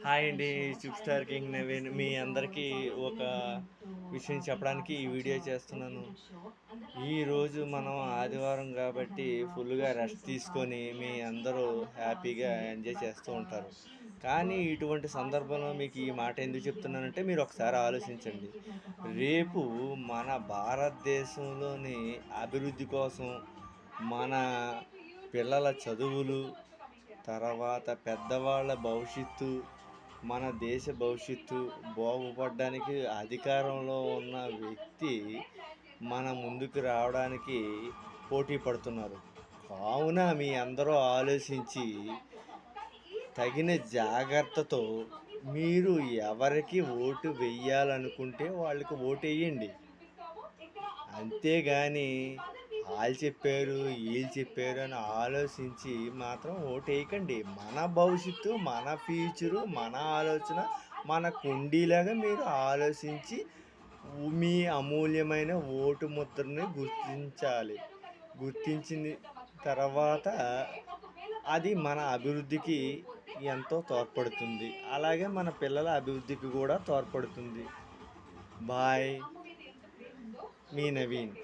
Hi అండి. Super star king Naveen మీ అందరికీ ఒక విషయం చెప్పడానికి ఈ వీడియో చేస్తున్నాను. ఈరోజు మనం ఆదివారం కాబట్టి ఫుల్గా రెస్ట్ తీసుకొని మీ అందరూ హ్యాపీగా ఎంజాయ్ చేస్తూ ఉంటారు. కానీ ఇటువంటి సందర్భంలో మీకు ఈ మాట ఎందుకు చెప్తున్నానంటే మీరు ఒకసారి ఆలోచించండి. రేపు మన భారతదేశంలోని అభివృద్ధి కోసం మన పిల్లల చదువులు, తర్వాత పెద్దవాళ్ళ భవిష్యత్తు, మన దేశ భవిష్యత్తు బాగుపడడానికి అధికారంలో ఉన్న వ్యక్తి మన ముందుకు రావడానికి పోటీ పడుతున్నారు. కావున మీ అందరూ ఆలోచించి తగిన జాగ్రత్తతో మీరు ఎవరికి ఓటు వెయ్యాలనుకుంటే వాళ్ళకి ఓటెయ్యండి. అంతేగాని ఆళ్ళు చెప్పారు, ఈళ్ళు చెప్పారు అని ఆలోచించి మాత్రం ఓటేయకండి. మన భవిష్యత్తు, మన ఫ్యూచరు, మన ఆలోచన మన కుండీలాగా మీరు ఆలోచించి మీ అమూల్యమైన ఓటు ముద్రని గుర్తించాలి. గుర్తించిన తర్వాత అది మన అభివృద్ధికి ఎంతో తోడ్పడుతుంది. అలాగే మన పిల్లల అభివృద్ధికి కూడా తోడ్పడుతుంది. బాయ్. మీ నవీన్.